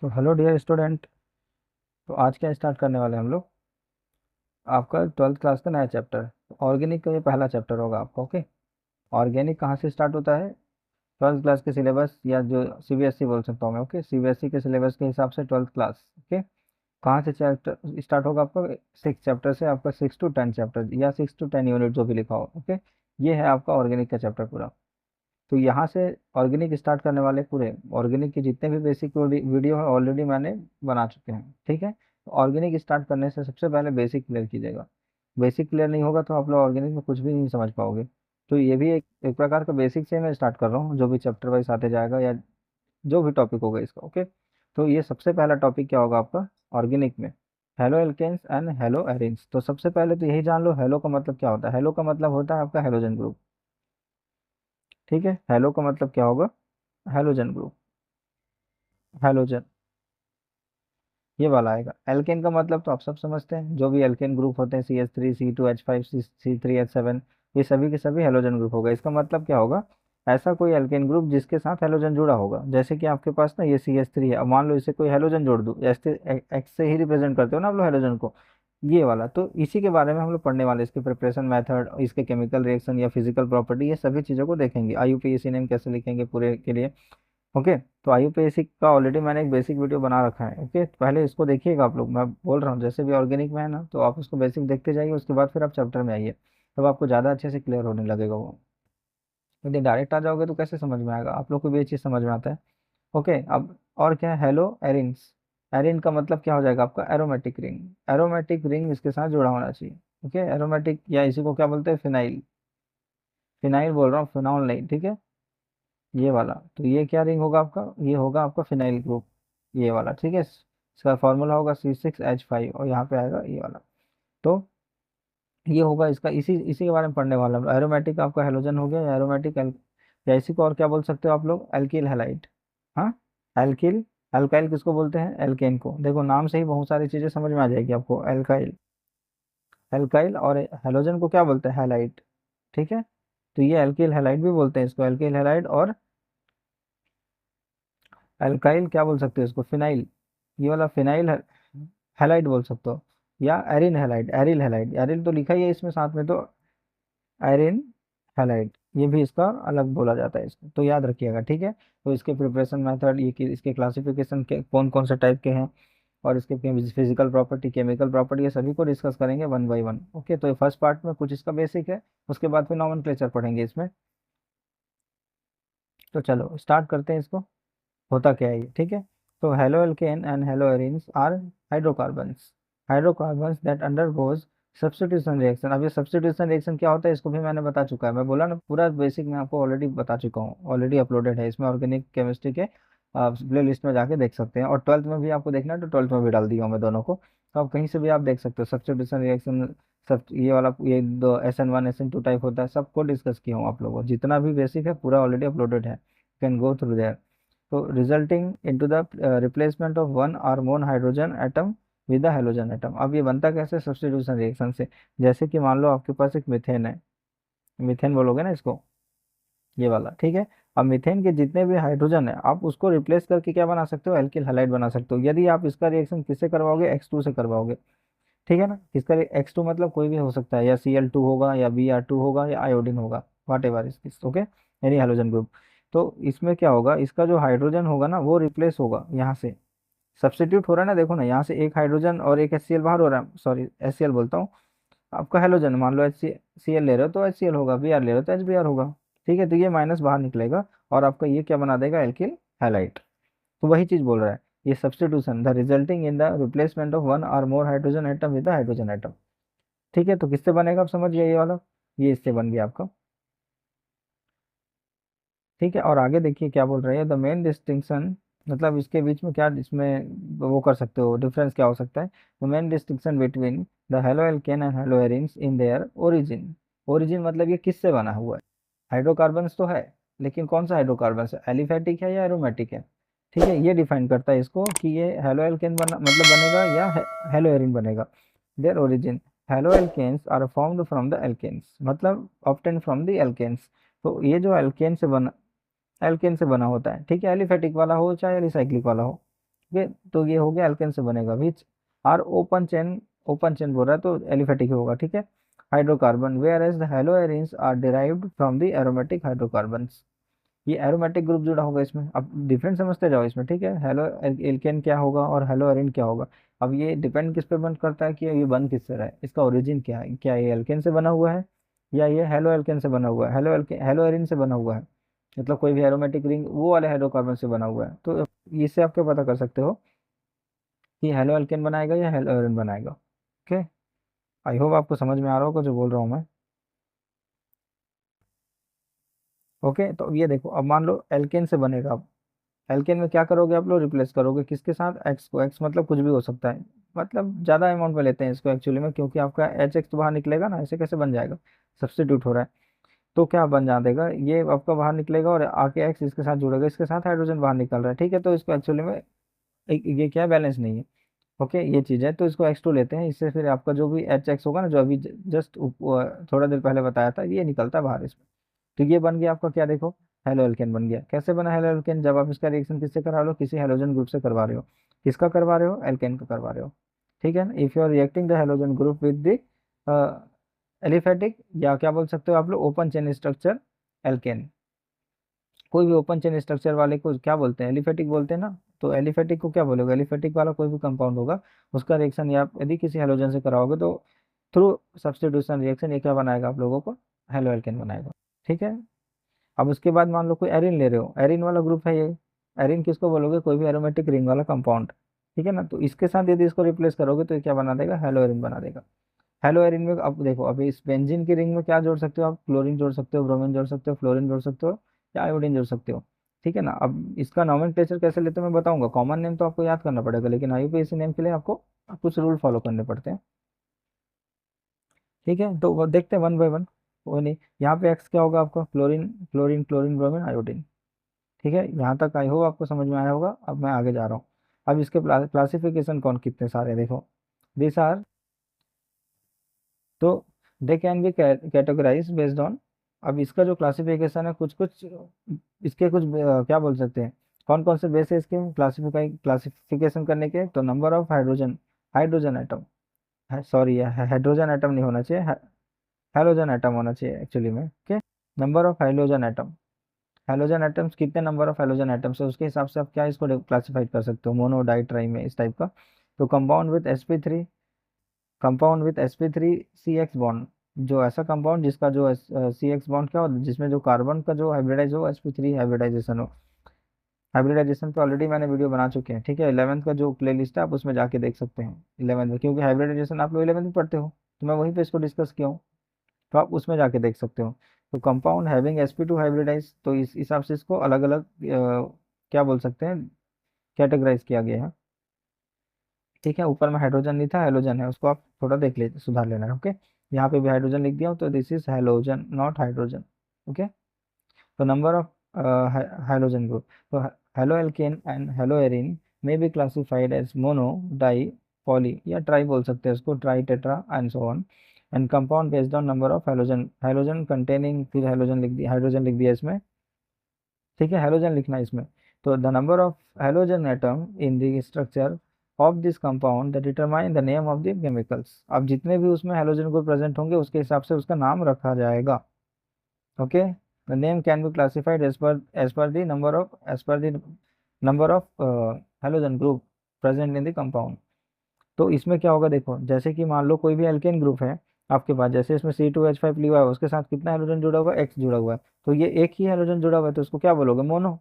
तो hello dear student. तो आज क्या स्टार्ट करने वाले हैं हम लोग? आपका 12th क्लास का नया चैप्टर ऑर्गेनिक का ये पहला चैप्टर होगा आपका। ओके। ऑर्गेनिक कहाँ से स्टार्ट होता है? 12th क्लास के सिलेबस या जो सीबीएसई बोल सकता हूँ मैं। ओके, सीबीएसई के सिलेबस के हिसाब से 12th क्लास। ओके। कहाँ से चैप्टर स्टार्ट होगा आपका? 6 चैप्टर से, आपका 6 to 10 चैप्टर या 6 to 10 यूनिट जो भी लिखा हो। ओके। ये है आपका ऑर्गेनिक का चैप्टर पूरा। तो यहाँ से ऑर्गेनिक स्टार्ट करने वाले पूरे ऑर्गेनिक के जितने भी बेसिक वीडियो है ऑलरेडी मैंने बना चुके हैं। ठीक है। तो ऑर्गेनिक स्टार्ट करने से सबसे पहले बेसिक क्लियर कीजिएगा। बेसिक क्लियर नहीं होगा तो आप लोग ऑर्गेनिक में कुछ भी नहीं समझ पाओगे। तो ये भी एक प्रकार का बेसिक से मैं स्टार्ट कर रहा हूँ, जो भी चैप्टर वाइज आते जाएगा या जो भी टॉपिक होगा इसका। ओके। तो ये सबसे पहला टॉपिक क्या होगा आपका ऑर्गेनिक में? Haloalkanes and haloarenes. तो सबसे पहले तो यही जान लो हेलो का मतलब क्या होता है। हेलो का मतलब होता है आपका हेलोजन ग्रुप। ठीक है, हेलो का मतलब क्या होगा? Halogen group. हेलोजन ये वाला आएगा। एल्केन का मतलब तो आप सब समझते हैं, जो भी एल्केन ग्रुप होते हैं CH3 C2H5 C3H7, ये सभी के सभी हेलोजन ग्रुप होगा। इसका मतलब क्या होगा? ऐसा कोई एल्केन ग्रुप जिसके साथ हेलोजन जुड़ा होगा। जैसे कि आपके पास ना ये CH3 है, अब मान लो इसे कोई हेलोजन जोड़ दूं, जैसे एक्स से ही रिप्रेजेंट करते हो ना आप लोग हेलोजन को, ये वाला। तो इसी के बारे में हम लोग पढ़ने वाले, इसके प्रिपरेशन मेथड, इसके केमिकल रिएक्शन या फिजिकल प्रॉपर्टी, ये सभी चीज़ों को देखेंगे। IUPAC नेम कैसे लिखेंगे पूरे के लिए। ओके। तो IUPAC का ऑलरेडी मैंने एक बेसिक वीडियो बना रखा है। ओके, पहले इसको देखिएगा आप लोग। मैं बोल रहा हूँ जैसे भी ऑर्गेनिक में है ना, तो आप उसको बेसिक देखते जाइए, उसके बाद फिर आप चैप्टर में आइए, तब आपको ज़्यादा अच्छे से क्लियर होने लगेगा वो। यदि डायरेक्ट आ जाओगे तो कैसे समझ में आएगा? आप लोग को भी ये चीज़ समझ में आता है। ओके। अब और क्या है? Hello arenes. एरिन का मतलब क्या हो जाएगा आपका? Aromatic ring. एरोमेटिक रिंग इसके साथ जुड़ा होना चाहिए। ओके, एरोमेटिक या इसी को क्या बोलते हैं? फिनाइल। फिनाइल बोल रहा हूँ, फिनॉल नहीं। ठीक है, ये वाला। तो ये क्या रिंग होगा आपका? ये होगा आपका फिनाइल ग्रुप, ये वाला। ठीक है, इसका फॉर्मूला होगा C6H5 और यहाँ पे आएगा ये वाला। तो ये होगा इसका, इसी इसी के बारे में पढ़ने वाला हम। एरोमेटिक आपका हेलोजन हो गया, या एरोमेटिक या इसी को और क्या बोल सकते हो आप लोग? Alkyl halide. हाँ, एल्किल। अल्काइल किसको बोलते हैं? एल्केन को। देखो नाम से ही बहुत सारी चीजें समझ में आ जाएगी आपको। Alkyl, alkyl. और हेलोजन को क्या बोलते हैं? हैलाइड। ठीक है। तो ये एल्किल हैलाइड भी बोलते हैं इसको, एल्किल हैलाइड। और अल्काइल क्या बोल सकते हो इसको? फिनाइल। ये वाला फिनाइल हैलाइड बोल सकते हो, या arene halide, aryl halide. Aryl तो लिखा ही है इसमें साथ में, तो एरिन हैलाइड ये भी इसका अलग बोला जाता है इसको, तो याद रखिएगा। ठीक है। तो इसके प्रिपरेशन मेथड, ये इसके क्लासिफिकेशन के कौन कौन से टाइप के हैं, और इसके फिजिकल प्रॉपर्टी, केमिकल प्रॉपर्टी, ये सभी को डिस्कस करेंगे वन बाय वन। ओके। तो फर्स्ट पार्ट में कुछ इसका बेसिक है, उसके बाद फिर नॉमेनक्लेचर पढ़ेंगे इसमें। तो चलो स्टार्ट करते हैं इसको। होता क्या है ये? ठीक है। तो haloalkane and haloarenes are hydrocarbons. Hydrocarbons that undergoes substitution reaction. अब ये सब्स्टिट्यूशन रिएक्शन क्या होता है इसको भी मैंने बता चुका है। मैं बोला ना, पूरा बेसिक मैं आपको ऑलरेडी बता चुका हूँ, ऑलरेडी अपलोडेड है इसमें ऑर्गेनिक केमिस्ट्री के। आप प्ले लिस्ट में जाके देख सकते हैं, और 12th में भी आपको देखना है तो 12th में भी डाल दिया हूँ मैं दोनों को। तो आप कहीं से भी आप देख सकते हो सब्स्टिट्यूशन रिएक्शन। सब ये वाला, ये दो SN1 SN2 टाइप होता है, सबको डिस्कस किया हूँ आप लोगों को। जितना भी बेसिक है पूरा ऑलरेडी अपलोडेड है, कैन गो थ्रू देयर। तो resulting into the replacement of one or more hydrogen atom with the halogen atom. अब ये बनता कैसे? सब्स्टिट्यूशन रिएक्शन से। जैसे कि मान लो आपके पास एक मीथेन है, मीथेन बोलोगे ना इसको, ये वाला। ठीक है। अब मीथेन के जितने भी हाइड्रोजन है आप उसको रिप्लेस करके क्या बना सकते हो? एल्किल हैलाइड बना सकते हो, यदि आप इसका रिएक्शन किससे करवाओगे? X2 से करवाओगे। ठीक है ना। इसका X2 मतलब कोई भी हो सकता है, या Cl2 होगा, या Br2 होगा, या आयोडीन होगा, वाट एवर इज। ओके, यानी हेलोजन ग्रुप। तो इसमें क्या होगा? इसका जो हाइड्रोजन होगा ना वो रिप्लेस होगा यहाँ से, सब्स्टिट्यूट हो रहा है ना। देखो ना, यहाँ से एक हाइड्रोजन और एक HCl बाहर हो रहा है, सॉरी HCl बोलता हूँ। आपका हेलोजन मान लो HCl ले रहे हो तो HCl होगा, Br ले रहे हो तो HBr होगा। ठीक है। तो ये माइनस बाहर निकलेगा, और आपका ये क्या बना देगा? Alkyl halide. तो वही चीज बोल रहा है, ये substitution the resulting in the replacement of one or more hydrogen atom with the hydrogen atom. ठीक है। तो किससे बनेगा? आप समझ गए ये वाला, ये इससे बन गया आपका। ठीक है। और आगे देखिए क्या बोल रहे हैं, द मेन डिस्टिंक्शन, मतलब इसके बीच में क्या, इसमें वो कर सकते हो डिफरेंस क्या हो सकता है? The main distinction between the halo alkane and hello arenes in their origin. Origin मतलब ये किससे बना हुआ है? हाइड्रोकार्बन्स तो है, लेकिन कौन सा हाइड्रोकार्बन्स है? एलिफेटिक है या एरोमेटिक है? ठीक है, ये डिफाइन करता है इसको कि ये हेलो एल्केन बना मतलब बनेगा या हेलो एरिन बनेगा। Their origin, haloalkanes are formed from the alkanes, मतलब ऑब्टेन फ्रॉम द एल्केन्स। तो ये जो एल्केन से बना, एल्केन से बना होता है। ठीक है, एलिफेटिक वाला हो चाहे रिसाइक्लिक वाला हो, ओके, तो ये हो गया एल्केन से बनेगा, विच आर ओपन चेन बोल रहा है तो एलिफेटिक ही होगा, ठीक है। Hydrocarbon, whereas the haloarenes are derived from the aromatic hydrocarbons, ये एरोमेटिक ग्रुप जुड़ा होगा इसमें। अब डिफरेंस समझते जाओ इसमें, ठीक है। हेलो एल्केन क्या होगा और हेलो एरिन क्या होगा। अब ये डिपेंड किस पे बन करता है कि ये बन किस तरह है, इसका ओरिजिन क्या है, क्या ये एल्केन से बना हुआ है या ये हेलो एल्केन से बना हुआ है, हेलो एरिन से बना हुआ है, मतलब कोई भी एरोमेटिक रिंग वो वाले हाइड्रोकार्बन से बना हुआ है। तो इससे आप क्या पता कर सकते हो कि हेलो एल्केन बनाएगा या हेलो एरिन बनाएगा। ओके, आई होप आपको समझ में आ रहा होगा जो बोल रहा हूँ मैं। ओके, तो ये देखो, अब मान लो एल्केन से बनेगा। अब एल्केन में क्या करोगे आप लोग, रिप्लेस करोगे किसके साथ, एक्स को। एक्स मतलब कुछ भी हो सकता है, मतलब ज़्यादा अमाउंट में लेते हैं इसको एक्चुअली में, क्योंकि आपका एच एक्स तो बाहर निकलेगा ना, ऐसे कैसे बन जाएगा, सब्स्टिट्यूट हो रहा है। तो क्या बन जा देगा, ये आपका बाहर निकलेगा और आके एक्स इसके साथ जुड़ेगा, इसके साथ हाइड्रोजन बाहर निकल रहा है, ठीक है। तो इसको एक्चुअली में ये क्या है, बैलेंस नहीं है। ओके, ये चीज़ है, तो इसको एक्स टू लेते हैं, इससे फिर आपका जो भी एच एक्स होगा ना, जो अभी जस्ट थोड़ा देर पहले बताया था, ये निकलता है बाहर इसमें। तो ये बन गया आपका क्या, देखो, हेलो एल्केन बन गया। कैसे बना हेलो एल्केन, जब आप इसका रिएक्शन किससे करा लो, किसी हेलोजन ग्रुप से करवा रहे हो। किसका करवा रहे हो, एल्केन का करवा रहे हो, ठीक है ना। If you are reacting the halogen group with the aliphatic, या क्या बोल सकते हो आप लोग, ओपन चेन स्ट्रक्चर एल्केन। कोई भी ओपन चेन स्ट्रक्चर वाले को क्या बोलते हैं, एलिफेटिक बोलते हैं ना। तो एलिफेटिक को क्या बोलोगे, एलिफेटिक वाला कोई भी कंपाउंड होगा, उसका रिएक्शन या यदि किसी हेलोजन से कराओगे तो थ्रू सब्स्टिट्यूशन रिएक्शन ये क्या बनाएगा आप लोगों को, हेलो एल्केन बनाएगा, ठीक है। अब उसके बाद मान लो कोई एरिन ले रहे हो, एरिन वाला ग्रुप है ये। एरिन किसको बोलोगे, कोई भी एरोमेटिक रिंग वाला कंपाउंड, ठीक है ना। तो इसके साथ यदि इसको रिप्लेस करोगे तो ये क्या बना देगा, हेलो एरिन बना देगा। हेलो एरिन में अब देखो, अभी इस बेंजीन की रिंग में क्या जोड़ सकते हो आप, क्लोरीन जोड़ सकते हो, ब्रोमीन जोड़ सकते हो, फ्लोरीन जोड़ सकते हो, या आयोडीन जोड़ सकते हो, ठीक है ना। अब इसका नॉमेनक्लेचर कैसे लेते हो मैं बताऊंगा, कॉमन नेम तो आपको याद करना पड़ेगा, लेकिन आईयूपीएसी नेम के लिए आपको कुछ रूल फॉलो करने पड़ते हैं, ठीक है। तो वो देखते हैं वन बाय वन। वो नहीं, यहाँ पे एक्स क्या होगा आपका, chlorine chlorine chlorine bromine iodine, ठीक है। यहाँ तक आई होप आपको समझ में आया होगा। अब मैं आगे जा रहा हूँ। अब इसके क्लासिफिकेशन कौन कितने सारे देखो, दिस आर, तो they can be categorise based on. अब इसका जो क्लासिफिकेशन है, कुछ कुछ इसके कुछ क्या बोल सकते हैं, कौन कौन से बेस है इसके क्लासिफिकेशन करने के, तो number of hydrogen, hydrogen atom, sorry hydrogen atom नहीं होना चाहिए, हेलोजन एटम होना चाहिए एक्चुअली में, okay. Number of hydrogen atom, halogen atoms कितने नंबर ऑफ हेलोजन एटम्स है, उसके हिसाब से आप क्या इसको क्लासिफाई कर सकते हो, मोनो डाई ट्राई में इस टाइप का। तो compound with sp3 cx bond, जो ऐसा कंपाउंड जिसका जो cx बॉन्ड क्या हो, जिसमें जो कार्बन का जो हाइब्रिडाइज हो, sp3 हाइब्रिडाइजेशन हो। हाइब्रिडाइजेशन पे ऑलरेडी मैंने वीडियो बना चुके हैं, ठीक है। 11th का जो प्ले लिस्ट है आप उसमें जाके देख सकते हैं, 11th में, क्योंकि हाइब्रिडाइजेशन आप लोग 11th में पढ़ते हो, तो मैं वहीं पे इसको डिस्कस किया हूँ, तो आप उसमें जाके देख सकते हो। तो कंपाउंड हैविंग sp2 हाइब्रिडाइज, तो इस हिसाब से इसको अलग अलग क्या बोल सकते हैं, कैटेगराइज किया गया है, ठीक है। ऊपर में हाइड्रोजन नहीं था, हेलोजन है, उसको आप थोड़ा देख ले, सुधार लेना है, ओके। यहाँ पे भी हाइड्रोजन लिख दिया हूं, तो this is halogen not hydrogen, okay. तो नंबर ऑफ हाइड्रोजन ग्रुप, तो haloalkane and haloarene may be classified as mono, di, poly या ट्राई बोल सकते हैं उसको, tri, tetra and so on. And compound based on number of halogen, halogen containing, फिर halogen लिख दिया, hydrogen लिख दिया इसमें, ठीक है, हेलोजन लिखना है इसमें। तो the number of halogen atom in the structure of this compound that determine the name of the chemicals, अब जितने भी उसमें हेलोजन ग्रुप प्रेजेंट होंगे उसके हिसाब से उसका नाम रखा जाएगा, okay. The name can be classified as per the number of halogen group present in the compound. तो इसमें क्या होगा देखो, जैसे कि मान लो कोई भी एल्केन ग्रुप है आपके पास, जैसे इसमें C2H5 लिया हुआ है, उसके साथ कितना हेलोजन जुड़ा हुआ है, एक्स जुड़ा हुआ है, तो ये एक ही हेलोजन जुड़ा हुआ है, तो उसको क्या बोलोगे, मोनो,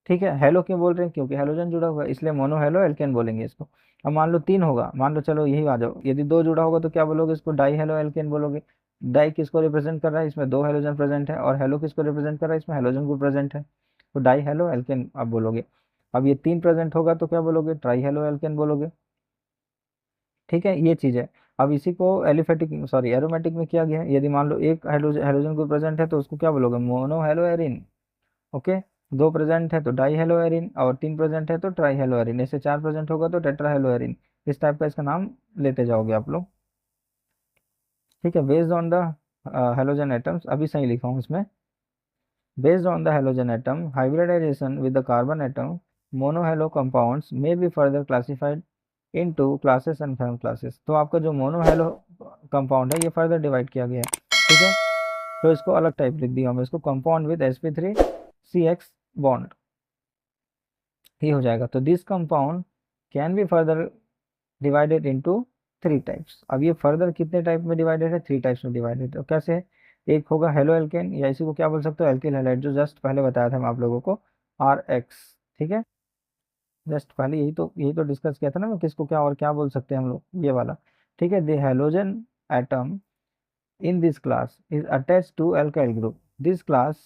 ठीक है। हेलो क्यों बोल रहे हैं, क्योंकि हेलोजन जुड़ा हुआ है, इसलिए मोनो हेलो एल्केन बोलेंगे इसको। अब मान लो तीन होगा, मान लो चलो यही आ जाओ, यदि दो जुड़ा होगा तो क्या बोलोगे, इसको डाई हेलो एल्केन बोलोगे। डाई किसको रिप्रेजेंट कर रहा है, इसमें दो हेलोजन प्रेजेंट है, और हेलो किसको रिप्रेजेंट कर रहा है, इसमें हेलोजन को प्रेजेंट है, तो डाई हेलो एल्केन आप बोलोगे। अब ये तीन प्रेजेंट होगा तो क्या बोलोगे, ट्राई हेलो एल्केन बोलोगे, ठीक है। ये चीज है। अब इसी को एलिफेटिक सॉरी एरोमेटिक में किया गया है, यदि मान लो एक हेलोजन को प्रेजेंट है तो उसको क्या बोलोगे, मोनो हेलो एरिन, ओके। दो प्रेजेंट है तो डाई हेलो एरिन, और तीन प्रेजेंट है तो ट्राई हेलो एरिन, ऐसे चार प्रेजेंट होगा तो टेट्रा हेलो एरिन। इस टाइप का इसका नाम लेते जाओगे आप लोग, ठीक है। Based on the halogen atoms, अभी सही लिखा हूँ इसमें, based on the halogen atom hybridisation with the carbon atom monohalo compounds may be further classified into classes and fam classes. तो आपका जो मोनोहेलो कंपाउंड है ये फर्दर डिवाइड किया गया है, ठीक है। तो इसको अलग टाइप लिख दिया हमने, इसको compound with sp3 CX bond, ये हो जाएगा। तो this compound can be further divided into 3 types. अब ये फर्दर कितने टाइप में डिवाइडेड है, 3 टाइप्स में डिवाइडेड है। तो कैसे है, एक होगा हेलो एल्केन, या इसी को क्या बोल सकते हो, एल्किल हैलाइड, जो जस्ट पहले बताया था मैं आप लोगों को, RX, ठीक है। जस्ट पहले यही तो डिस्कस किया था ना मैं, किसको क्या और क्या बोल सकते हैं हम लोग, ये वाला, ठीक है। The halogen atom in this class is attached to alkyl group. This class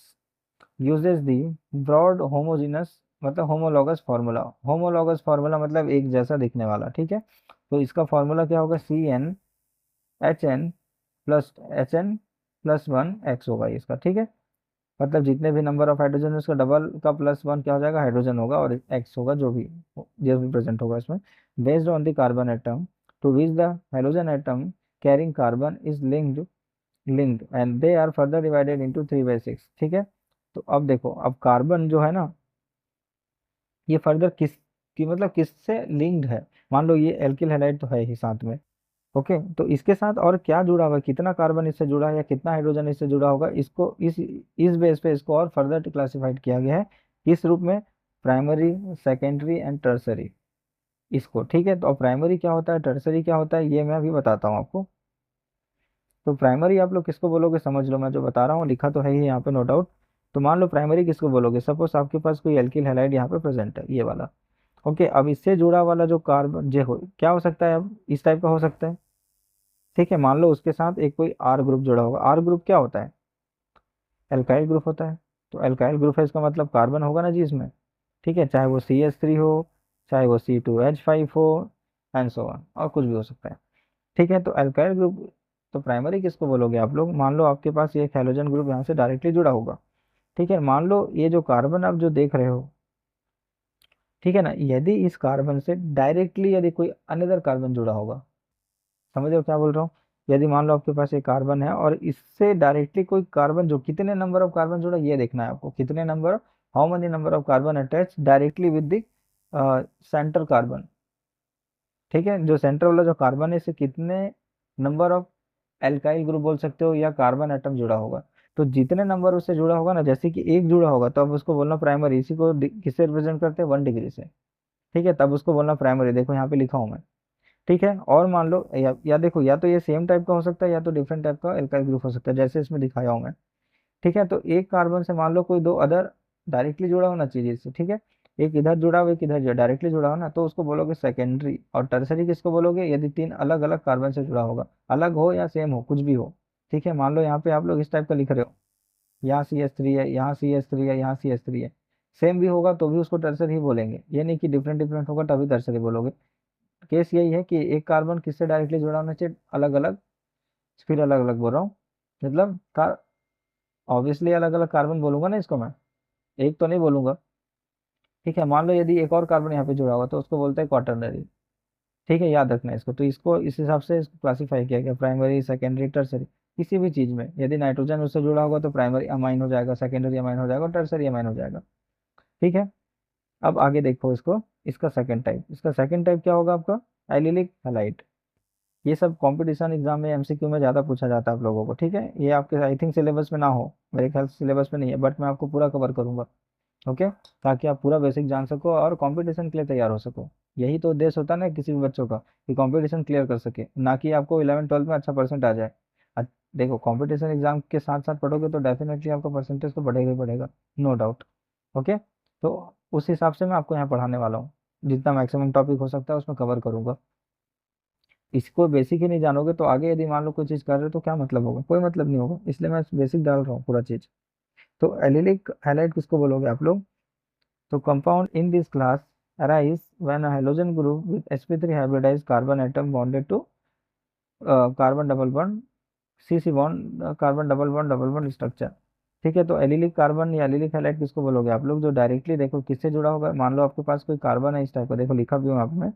uses the broad homogeneous मतलब homologous formula। homologous formula मतलब एक जैसा दिखने वाला, ठीक है। तो इसका फॉर्मूला क्या होगा, CnHn प्लस HN+1 X होगा इसका, ठीक है। मतलब जितने भी नंबर ऑफ हाइड्रोजन है उसका डबल का +1 क्या हो जाएगा, हाइड्रोजन होगा, और X होगा जो भी प्रेजेंट होगा इसमें। Based on the carbon atom to which the hydrogen atom carrying carbon is linked and they are further divided into 3/6, ठीक है। तो अब देखो, अब कार्बन जो है ना, ये फर्दर मतलब किससे लिंक्ड है। मान लो ये एल्किल हैलाइड तो है ही साथ में, ओके। तो इसके साथ और क्या जुड़ा हुआ है, कितना कार्बन इससे जुड़ा है या कितना हाइड्रोजन इससे जुड़ा होगा, इसको इस बेस पे इसको और फर्दर क्लासिफाइड किया गया है, किस रूप में, प्राइमरी, सेकेंडरी एंड टर्सरी, इसको, ठीक है। तो प्राइमरी क्या होता है, टर्सरी क्या होता है, ये मैं अभी बताता हूँ आपको। तो प्राइमरी आप लोग किसको बोलोगे, समझ लो, मैं जो बता रहा हूँ लिखा तो है ही यहाँ पे, नो डाउट। तो मान लो प्राइमरी किसको बोलोगे, सपोज आपके पास कोई एल्किल हैलाइड यहाँ पे प्रेजेंट है, ये वाला, ओके। अब इससे जुड़ा वाला जो कार्बन जो हो क्या हो सकता है, अब इस टाइप का हो सकता है, ठीक है। मान लो उसके साथ एक कोई आर ग्रुप जुड़ा होगा, आर ग्रुप क्या होता है, एल्काइल ग्रुप होता है। तो एल्काइल ग्रुप है, इसका मतलब कार्बन होगा ना जी इसमें, ठीक है। चाहे वो CH3 हो, चाहे वो C2H5 हो, एंड सो ऑन, और कुछ भी हो सकता है, ठीक है। तो अल्काइल ग्रुप, तो प्राइमरी किसको बोलोगे आप लोग, मान लो आपके पास ये एक हैलोजन ग्रुप यहाँ से डायरेक्टली जुड़ा होगा, ठीक है। मान लो ये जो कार्बन आप जो देख रहे हो, ठीक है ना, यदि इस कार्बन से डायरेक्टली यदि कोई अनदर कार्बन जुड़ा होगा, समझ रहे हो क्या बोल रहा हूँ। यदि मान लो आपके पास एक कार्बन है और इससे डायरेक्टली कोई कार्बन, जो कितने नंबर ऑफ कार्बन जुड़ा ये देखना है आपको, कितने number, how many number of carbon attach directly with the centre carbon, ठीक है। जो सेंटर वाला जो कार्बन है इससे कितने नंबर ऑफ एल्काइल ग्रुप बोल सकते हो या कार्बन एटम जुड़ा होगा। तो जितने नंबर उससे जुड़ा होगा ना, जैसे कि एक जुड़ा होगा तो अब उसको बोलना प्राइमरी, इसी को किससे रिप्रेजेंट करते हैं, 1 डिग्री से, ठीक है। तब उसको बोलना प्राइमरी, देखो यहाँ पे लिखा हूँ मैं, ठीक है। और मान लो या देखो, या तो ये सेम टाइप का हो सकता है या तो डिफरेंट टाइप का एल्काइल ग्रुप हो सकता है, जैसे इसमें दिखाया हूँ मैं, ठीक है। तो एक कार्बन से मान लो कोई दो अदर डायरेक्टली जुड़ा होना चाहिए इससे, ठीक है। एक इधर जुड़ा हो, एक इधर जो डायरेक्टली जुड़ा हो ना, तो उसको बोलोगे सेकेंडरी। और टर्सरी किसको बोलोगे, यदि तीन अलग अलग कार्बन से जुड़ा होगा, अलग हो या सेम हो, कुछ भी हो, ठीक है। मान लो यहाँ पे आप लोग इस टाइप का लिख रहे हो, यहाँ CH3 है, यहाँ CH3 है, यहाँ CH3 है, सेम भी होगा तो भी उसको टर्सरी ही बोलेंगे, ये नहीं कि डिफरेंट डिफरेंट होगा तभी टर्सरी बोलोगे। केस यही है कि एक कार्बन किससे डायरेक्टली जुड़ा होना चाहिए, अलग अलग, फिर अलग अलग बोल रहा हूँ, मतलब ऑब्वियसली अलग अलग कार्बन बोलूंगा ना इसको मैं, एक तो नहीं बोलूंगा, ठीक है। मान लो यदि एक और कार्बन यहाँ पे जुड़ा हुआ तो उसको बोलते हैं क्वाटरनरी, ठीक है, याद रखना है इसको। तो इसको इस हिसाब से इसको क्लासीफाई किया गया, प्राइमरी, सेकेंडरी, टर्सरी। किसी भी चीज में यदि नाइट्रोजन उससे जुड़ा होगा तो प्राइमरी अमाइन हो जाएगा, सेकेंडरी अमाइन हो जाएगा और टर्सरी अमाइन हो जाएगा, ठीक है। अब आगे देखो इसको, इसका सेकंड टाइप क्या होगा आपका, एलिलिक हैलाइड। ये सब कंपटीशन एग्जाम में MCQ में ज़्यादा पूछा जाता है आप लोगों को, ठीक है। ये आपके आई थिंक सिलेबस में ना हो, मेरे ख्याल से सिलेबस में नहीं है, बट मैं आपको पूरा कवर करूंगा, ओके। ताकि आप पूरा बेसिक जान सको और कंपटीशन के लिए तैयार हो सको। यही तो उद्देश्य होता है ना किसी भी बच्चों का, कि कंपटीशन क्लियर कर सके, ना कि आपको 11th 12th में अच्छा परसेंट आ जाए। देखो, कंपटीशन एग्जाम के साथ साथ पढ़ोगे तो डेफिनेटली आपका परसेंटेज तो बढ़ेगा ही बढ़ेगा, नो डाउट, ओके। तो उस हिसाब से मैं आपको यहाँ पढ़ाने वाला हूँ, जितना मैक्सिमम टॉपिक हो सकता है उसमें कवर करूंगा। इसको बेसिक ही नहीं जानोगे तो आगे यदि मान लो कोई चीज़ कर रहे हो तो क्या मतलब होगा, कोई मतलब नहीं होगा, इसलिए मैं बेसिक डाल रहा हूँ पूरा चीज़। तो एलिलिक हैलाइड किसको बोलोगे आप लोग, तो compound in this class arise when a halogen group with sp3 hybridized carbon atom bonded to carbon double bond CC bond carbon double bond structure, ठीक है। तो एलिलिक कार्बन या एलिलिक हैलाइड किसको बोलोगे आप लोग, जो डायरेक्टली देखो किससे जुड़ा होगा, मान लो आपके पास कोई कार्बन है इस टाइप का, देखो लिखा भी हूँ आप में,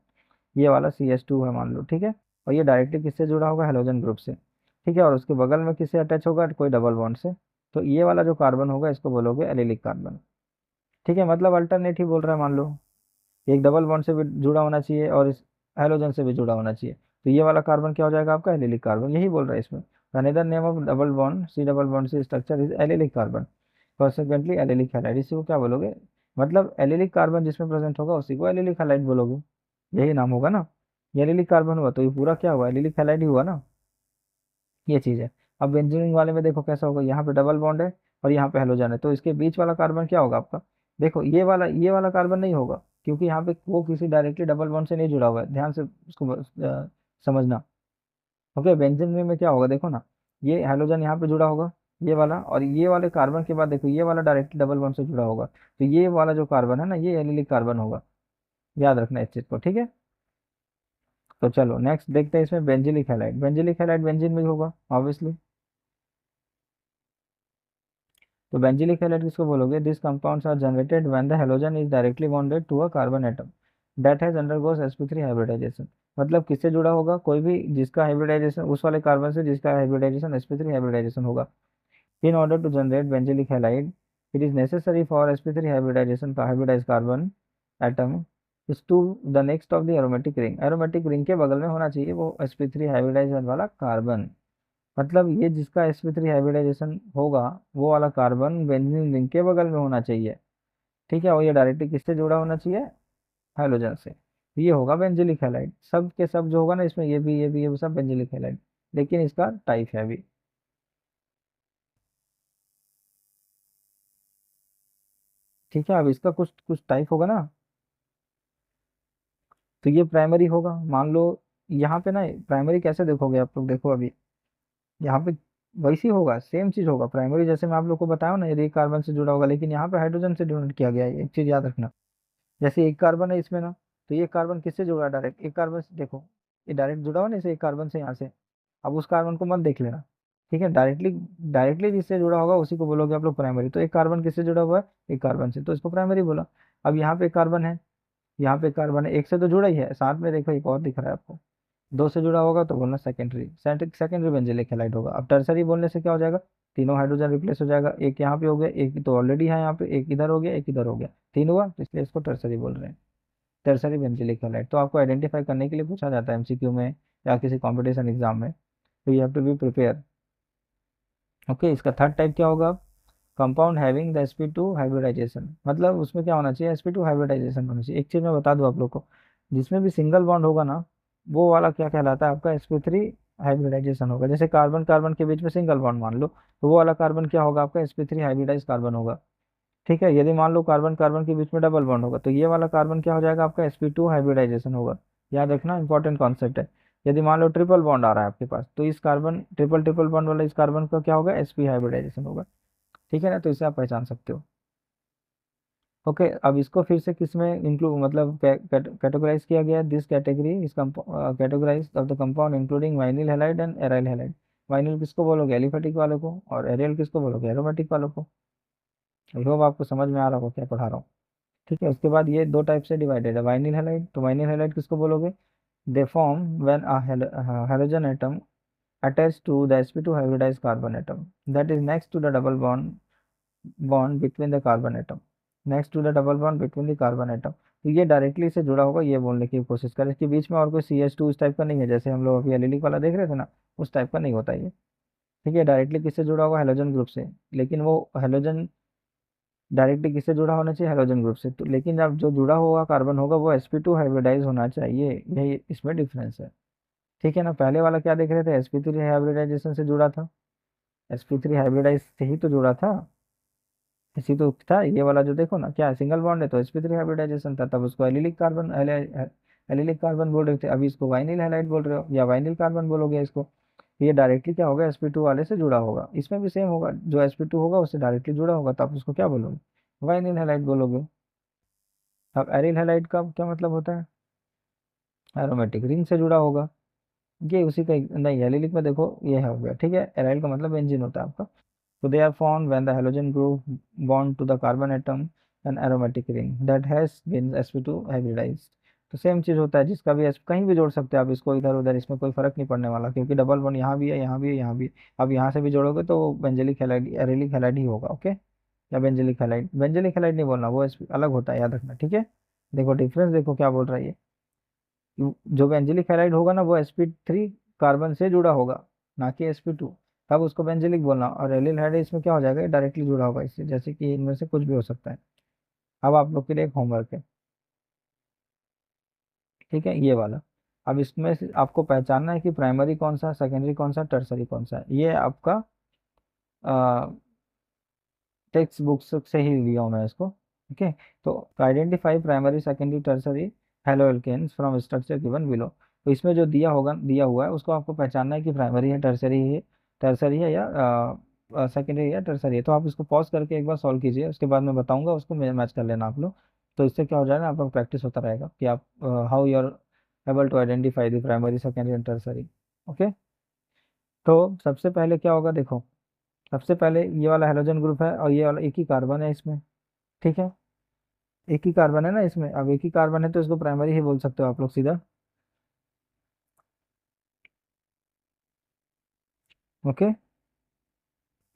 ये वाला CH2 है मान लो, ठीक है। और ये डायरेक्टली किससे जुड़ा होगा, हेलोजन ग्रुप से, ठीक है। और उसके बगल में किससे अटैच होगा, कोई डबल बॉन्ड से। तो ये वाला जो कार्बन होगा इसको बोलोगे एलिलिक कार्बन, ठीक है। मतलब अल्टरनेटिव बोल रहा है मान लो, एक डबल बॉन्ड से भी जुड़ा होना चाहिए और इस हेलोजन से भी जुड़ा होना चाहिए। तो ये वाला कार्बन क्या हो जाएगा आपका, एलिलिक कार्बन, यही बोल रहा है इसमें। Another name of double bond C double bond C structure is allylic carbon, consequently allylic halide. इसी को क्या बोलोगे, मतलब एलिलिक कार्बन जिसमें प्रेजेंट होगा उसी को एलिलिक हैलाइड बोलोगे, यही नाम होगा ना। ये एलिलिक कार्बन हुआ तो ये पूरा क्या हुआ, एलिलिक हैलाइड ही हुआ ना, ये चीज है। अब बेंजीन वाले में देखो कैसा होगा, यहाँ पे डबल बॉन्ड है और यहाँ पे हेलोजन है, तो इसके बीच वाला कार्बन क्या होगा आपका, देखो ये वाला कार्बन नहीं होगा, क्योंकि यहाँ पे वो किसी डायरेक्टली डबल बॉन्ड से नहीं जुड़ा हुआ है, ध्यान से उसको समझना। ओके, बेंजीन में क्या होगा देखो ना, ये हेलोजन यहाँ पे जुड़ा होगा, ये वाला, और ये वाले कार्बन के बाद देखो ये वाला डायरेक्टली डबल बॉन्ड से जुड़ा होगा, तो ये वाला जो कार्बन है ना ये एलिलिक कार्बन होगा, याद रखना इस चीज को, ठीक है। तो चलो नेक्स्ट देखते हैं इसमें benzylic halide. Benzylic halide benzene में ही होगा ऑब्वियसली। तो बेंजिलिक हैलाइड किसको बोलोगे, this compounds are generated when the halogen is directly bonded to a carbon atom that has undergoes sp3 hybridisation. मतलब किससे जुड़ा होगा, कोई भी जिसका हाइब्रिडाइजेशन, उस वाले कार्बन से जिसका हाइब्रिडाइजेशन sp3 हाइब्रिडाइजेशन होगा। In order to generate benzylic halide it is necessary for sp3 hybridisation का hybridise carbon atom is to the next of the aromatic ring. Aromatic ring के बगल में होना चाहिए वो sp3 हाइब्रिडाइजेशन वाला कार्बन, मतलब ये जिसका sp3 हाइब्रिडाइजेशन होगा वो वाला कार्बन बेंजीन रिंग के बगल में होना चाहिए, ठीक है। और ये डायरेक्टली किससे जुड़ा होना चाहिए, हाइड्रोजन से। ये होगा बेंजिलिक हैलाइड, सब के सब जो होगा ना इसमें, ये भी सब बेंजिलिक हैलाइड, लेकिन इसका टाइप है अभी, ठीक है। अब इसका कुछ कुछ टाइप होगा ना, तो ये प्राइमरी होगा मान लो। यहाँ पे ना प्राइमरी कैसे देखोगे आप लोग, देखो अभी यहाँ पे वैसी होगा, सेम चीज होगा प्राइमरी, जैसे मैं आप लोग को बताया ना, यदि एक कार्बन से जुड़ा होगा, लेकिन यहाँ पे हाइड्रोजन से डोनेट किया गया है, एक चीज याद रखना। जैसे एक कार्बन है इसमें ना, तो ये कार्बन किससे जुड़ा है, डायरेक्ट एक कार्बन से, देखो ये डायरेक्ट जुड़ा हुआ ना इसे एक कार्बन से यहाँ से। अब उस कार्बन को मत देख लेना, ठीक है। डायरेक्टली डायरेक्टली जिससे जुड़ा होगा उसी को बोलोगे आप लोग प्राइमरी। तो एक कार्बन किससे जुड़ा हुआ है, एक कार्बन से, तो इसको प्राइमरी बोला। अब यहाँ पे एक कार्बन है, यहाँ पे एक कार्बन है, एक से तो जुड़ा ही है, साथ में देखो एक और दिख रहा है आपको, दो से जुड़ा होगा तो बोलना सेकेंडरी, सेकेंडरी बेंजिलिक हैलाइड होगा। अब टर्सरी बोलने से क्या हो जाएगा, तीनों हाइड्रोजन रिप्लेस हो जाएगा, एक यहाँ पे हो गया, एक तो ऑलरेडी है यहाँ पे, एक इधर हो गया, एक इधर हो गया, तीन हुआ, तो इसलिए इसको टर्सरी बोल रहे हैं, टर्सरी बेंजिलिक हैलाइड। तो आपको आइडेंटिफाई करने के लिए पूछा जाता है एमसीक्यू में या किसी कंपटीशन एग्जाम में, तो you have to be prepare. Okay, इसका थर्ड टाइप क्या होगा, compound having the sp2 hybridisation, मतलब उसमें क्या होना चाहिए, sp2 हाइब्रिडाइजेशन होना चाहिए। एक चीज मैं बता दूं आप लोग को, जिसमें भी सिंगल बॉन्ड होगा ना वो वाला क्या कहलाता है आपका, sp3 हाइब्रिडाइजेशन होगा। जैसे कार्बन कार्बन के बीच में सिंगल बॉन्ड मान लो, तो वो वाला कार्बन क्या होगा आपका, sp3 हाइब्रिडाइज कार्बन होगा, ठीक है। यदि मान लो कार्बन कार्बन के बीच में डबल बॉन्ड होगा, तो ये वाला कार्बन क्या हो जाएगा आपका, sp2 हाइब्रिडाइजेशन होगा। याद रखना, इंपॉर्टेंट कॉन्सेप्ट है। यदि मान लो ट्रिपल बॉन्ड आ रहा है आपके पास, तो इस कार्बन ट्रिपल ट्रिपल बॉन्ड वाला इस कार्बन का क्या होगा, sp हाइब्रिडाइजेशन होगा, ठीक है ना। तो इसे आप पहचान सकते हो। ओके, अब इसको फिर से किस में इंक्लूड, मतलब कैटेगराइज किया गया, this category is categorise of the compound including vinyl halide and aryl halide. Vinyl किसको बोलोगे, एलिफेटिक वालों को, और एरियल किसको बोलोगे, एरोमेटिक वालों को। आई होप आपको समझ में आ रहा होगा क्या पढ़ा रहा हूँ, ठीक है। उसके बाद ये दो टाइप से डिवाइडेड है, वाइनिल हैलाइड, तो वाइनिल हैलाइड किसको बोलोगे, they form when a halogen atom attached to the sp2 hybridized carbon atom that is next to the double bond between the carbon atom, next to the double bond between the carbon atom। तो ये directly से जुड़ा होगा, ये बोलने की कोशिश करें, इसके बीच में और कोई CH2 इस टाइप का नहीं है, जैसे हम लोग अभी एलिलिक वाला देख रहे थे ना, उस टाइप का नहीं होता ये, ठीक है। डायरेक्टली किससे जुड़ा होगा, हेलोजन ग्रुप से, लेकिन वो हेलोजन डायरेक्टली किससे जुड़ा होना चाहिए, हेलोजन ग्रुप से, तो लेकिन जब जो जुड़ा हुआ कार्बन होगा वो sp2 हाइब्रिडाइज होना चाहिए, यही इसमें डिफरेंस है, ठीक है ना। पहले वाला क्या देख रहे थे, sp3 हाइब्रिडाइजेशन से जुड़ा था, sp3 हाइब्रिडाइज से ही तो जुड़ा था, इसी तो था। ये वाला जो देखो ना क्या सिंगल बॉन्ड है, तो sp3 हाइब्रिडाइजेशन था, तब उसको एलिलिक कार्बन, एलिलिक कार्बन बोल रहे थे, अभी इसको वाइनिल हैलाइड बोल रहे हो या वाइनिल कार्बन बोलोगे इसको। ये डायरेक्टली क्या होगा, sp2 वाले से जुड़ा होगा, इसमें भी सेम होगा, जो sp2 होगा उससे डायरेक्टली जुड़ा होगा, तो आप उसको क्या बोलोगे, वाइनिल हैलाइड बोलोगे। अब एरिल हैलाइड का क्या मतलब होता है, एरोमेटिक रिंग से जुड़ा होगा, ये उसी का नहीं, एलिलिक में देखो ये हो गया, ठीक है। एराइल का मतलब बेंजीन होता है आपका। So they are formed when the halogen group bond to the carbon atom an aromatic ring that has been sp2 hybridized। तो सेम चीज होता है, जिसका भी कहीं भी जोड़ सकते हैं आप इसको, इधर उधर, इसमें कोई फर्क नहीं पड़ने वाला, क्योंकि डबल बॉन्ड यहाँ भी है, यहाँ भी है, यहाँ भी है। अब यहाँ से भी जोड़ोगे तो बेंजिलिक हैलाइड, एरिलिक हैलाइड ही होगा, ओके। या बेंजिलिक हैलाइड, बेंजिलिक हैलाइड नहीं बोलना, वो अलग होता है, याद रखना, ठीक है। देखो डिफरेंस, देखो क्या बोल रहा है ये। जो बेंजिलिक हैलाइड होगा ना वो sp3 कार्बन से जुड़ा होगा, ना कि sp2, तब उसको बेंजिलिक बोलना। और एलिल हाइड्राइड इसमें क्या हो जाएगा, डायरेक्टली जुड़ा होगा इससे, जैसे कि इनमें से कुछ भी हो सकता है। अब आप लोग के लिए एक होमवर्क है, ठीक है, ये वाला। अब इसमें से आपको पहचानना है कि प्राइमरी कौन सा, सेकेंडरी कौन सा, टर्सरी कौन सा है। ये आपका टेक्स्ट बुक्स से ही लिया हूँ मैं इसको। ओके, तो identify primary secondary tertiary haloalkanes from structure given below. तो इसमें जो दिया होगा, दिया हुआ है, उसको आपको पहचानना है कि प्राइमरी है, टर्सरी है या सेकेंडरी है या टर्सरी है। तो आप इसको पॉज करके एक बार सॉल्व कीजिए, उसके बाद मैं बताऊंगा, उसको मैच कर लेना आप लोग। तो इससे क्या हो जाएगा, आपका प्रैक्टिस होता रहेगा कि आप how you are able to identify the primary secondary and tertiary. Okay, तो सबसे पहले क्या होगा, देखो सबसे पहले ये वाला हेलोजन ग्रुप है और ये वाला एक ही कार्बन है इसमें, ठीक है, एक ही कार्बन है ना इसमें। अब एक ही कार्बन है तो इसको प्राइमरी ही बोल सकते हो आप लोग सीधा। ओके,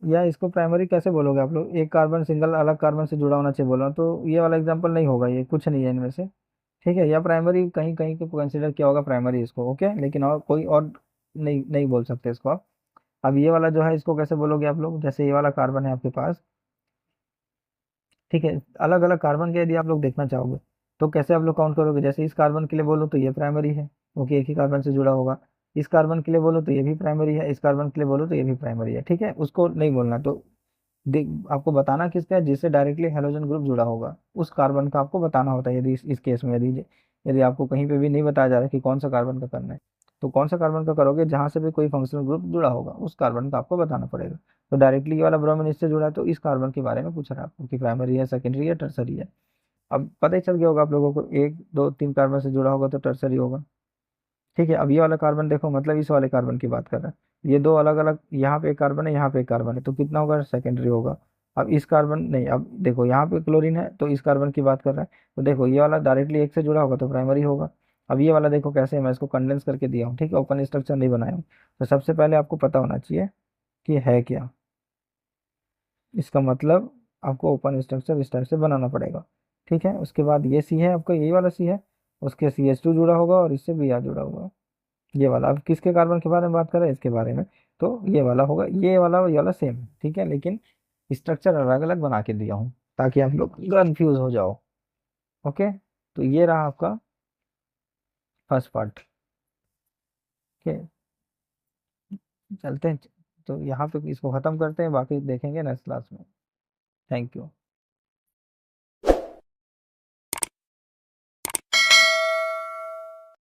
या इसको प्राइमरी कैसे बोलोगे आप लोग, एक कार्बन सिंगल अलग कार्बन से जुड़ा होना चाहिए बोला, तो ये वाला एग्जांपल नहीं होगा, ये कुछ नहीं है इनमें से, ठीक है। या प्राइमरी कहीं कहीं को कंसिडर किया होगा प्राइमरी इसको, ओके, लेकिन और कोई और नहीं नहीं बोल सकते इसको आप। अब ये वाला जो है इसको कैसे बोलोगे आप लोग, जैसे ये वाला कार्बन है आपके पास, ठीक है, अलग अलग कार्बन के यदि आप लोग देखना चाहोगे तो कैसे आप लोग काउंट करोगे, जैसे इस कार्बन के लिए बोलो तो ये प्राइमरी है, क्योंकि एक ही कार्बन से जुड़ा होगा। इस कार्बन के लिए बोलो तो ये भी प्राइमरी है, इस कार्बन के लिए बोलो तो ये भी प्राइमरी है, ठीक है, उसको नहीं बोलना। तो देख, आपको बताना किसका है, जिससे डायरेक्टली हेलोजन ग्रुप जुड़ा होगा उस कार्बन का आपको बताना होता है। यदि इस केस में यदि यदि आपको कहीं पे भी नहीं बताया जा रहा है कि कौन सा कार्बन का करना है, तो कौन सा कार्बन का करोगे, जहां से भी कोई फंक्शनल ग्रुप जुड़ा होगा उस कार्बन का आपको बताना पड़ेगा। तो डायरेक्टली ये वाला ब्रोमीन इससे जुड़ा है तो इस कार्बन के बारे में पूछ रहा है आपको कि प्राइमरी है, सेकेंडरी है, टर्सरी है। अब पता ही चल गया होगा आप लोगों को, एक दो तीन कार्बन से जुड़ा होगा तो टर्सरी होगा, ठीक है। अब ये वाला कार्बन देखो, मतलब इस वाले कार्बन की बात कर रहा है, ये दो अलग अलग, यहाँ पे एक कार्बन है यहाँ पे एक कार्बन है, तो कितना होगा, सेकेंडरी होगा। अब इस कार्बन नहीं, अब देखो यहाँ पे क्लोरीन है तो इस कार्बन की बात कर रहा है, तो देखो ये वाला डायरेक्टली एक से जुड़ा होगा तो प्राइमरी होगा। अब ये वाला देखो कैसे है, मैं इसको कंडेंस करके दिया हूँ, ठीक है, ओपन स्ट्रक्चर नहीं बनाया हूँ। तो सबसे पहले आपको पता होना चाहिए कि है क्या, इसका मतलब आपको ओपन स्ट्रक्चर इस टाइप से बनाना पड़ेगा, ठीक है। उसके बाद ये सी है आपका, यही वाला सी है, उसके CH2 जुड़ा होगा और इससे Br जुड़ा होगा, ये वाला। अब किसके कार्बन के बारे में बात कर रहे हैं, इसके बारे में। तो ये वाला होगा, ये वाला सेम है, ठीक है, लेकिन स्ट्रक्चर अलग अलग बना के दिया हूँ ताकि आप लोग कंफ्यूज हो जाओ। ओके, तो ये रहा आपका फर्स्ट पार्ट। ओके, चलते हैं, तो यहाँ पे इसको खत्म करते हैं, बाकी देखेंगे नेक्स्ट क्लास में। Thank you.